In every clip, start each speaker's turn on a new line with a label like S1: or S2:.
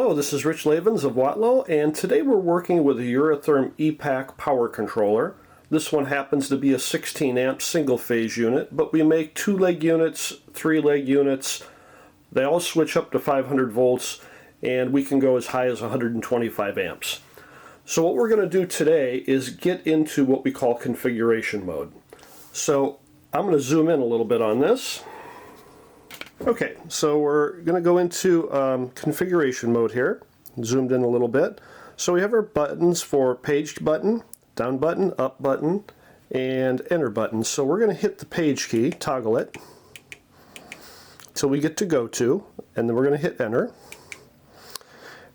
S1: Hello, this is Rich Lavens of Watlow, and today we're working with a Eurotherm EPACK power controller. This one happens to be a 16 amp single phase unit, but we make 2-leg units, 3-leg units. They all switch up to 500 volts, and we can go as high as 125 amps. So what we're going to do today is get into what we call configuration mode. So I'm going to zoom in a little bit on this. Okay, so we're going to go into configuration mode here. Zoomed in a little bit. So we have our buttons for page button, down button, up button, and enter button. So we're going to hit the page key, toggle it, until we get to go to, and then we're going to hit enter.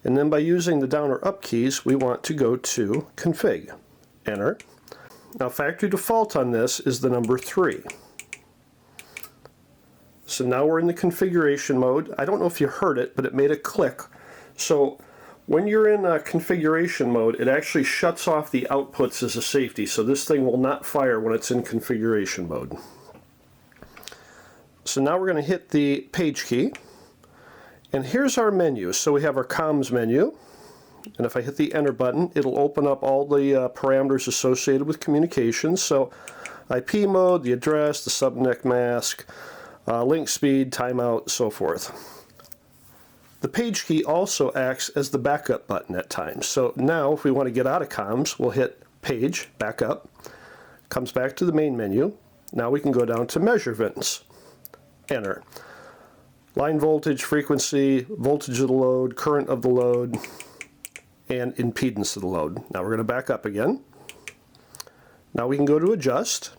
S1: And then by using the down or up keys, we want to go to config, enter. Now factory default on this is the number 3. So now we're in the configuration mode. I don't know if you heard it, but it made a click. So when you're in configuration mode, it actually shuts off the outputs as a safety. So this thing will not fire when it's in configuration mode. So now we're going to hit the page key. And here's our menu. So we have our comms menu. And if I hit the enter button, it'll open up all the parameters associated with communications. So IP mode, the address, the subnet mask, link speed, timeout, so forth. The page key also acts as the backup button at times. So now if we want to get out of comms, we'll hit page, backup, comes back to the main menu. Now we can go down to measurements, enter. Line voltage, frequency, voltage of the load, current of the load, and impedance of the load. Now we're going to back up again. Now we can go to adjust.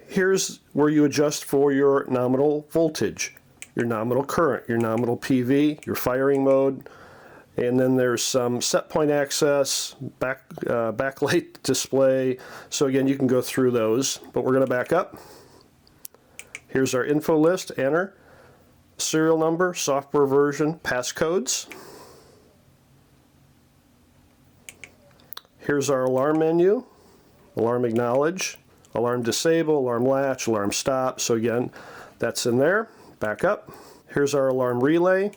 S1: Here's where you adjust for your nominal voltage, your nominal current, your nominal PV, your firing mode, and then there's some set point access, backlight display. So again, you can go through those, but we're going to back up. Here's our info list, enter, serial number, software version, passcodes. Here's our alarm menu, alarm acknowledge, alarm disable, alarm latch, alarm stop. So again, that's in there. Back up. Here's our alarm relay.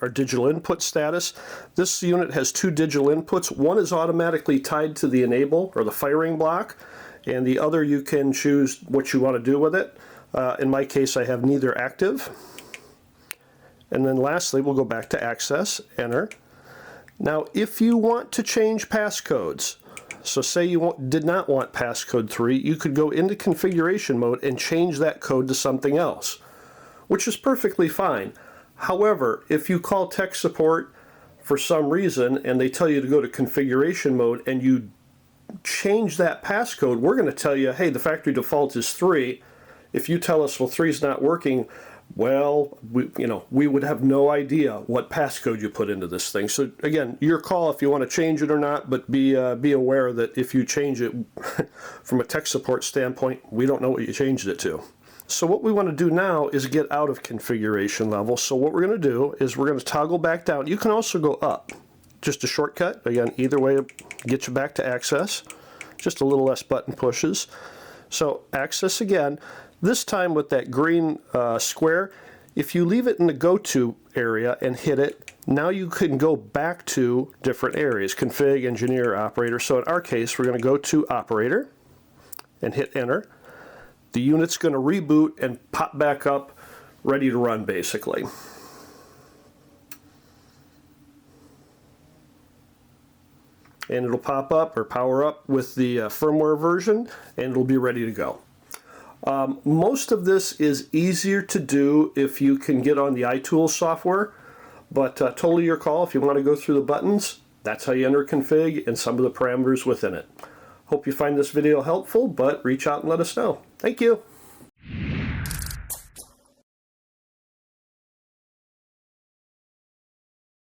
S1: Our digital input status. This unit has 2 digital inputs. One is automatically tied to the enable or the firing block, and the other you can choose what you want to do with it. In my case, I have neither active. And then lastly, we'll go back to access, enter. Now, if you want to change passcodes, so say you did not want passcode 3, you could go into configuration mode and change that code to something else, which is perfectly fine. However, if you call tech support for some reason and they tell you to go to configuration mode and you change that passcode, we're going to tell you, hey, the factory default is 3. If you tell us, well, 3 is not working, well, we would have no idea what passcode you put into this thing. So again, your call if you want to change it or not, but be aware that if you change it from a tech support standpoint, we don't know what you changed it to. So what we want to do now is get out of configuration level. So what we're going to do is we're going to toggle back down. You can also go up. Just a shortcut. Again, either way, get you back to access. Just a little less button pushes. So access again. This time with that green square, if you leave it in the go-to area and hit it, now you can go back to different areas, config, engineer, operator. So in our case, we're going to go to operator and hit enter. The unit's going to reboot and pop back up, ready to run basically. And it'll pop up or power up with the firmware version, and it'll be ready to go. Most of this is easier to do if you can get on the iTools software, but totally your call. If you want to go through the buttons, that's how you enter config and some of the parameters within it. Hope you find this video helpful, but reach out and let us know. Thank you.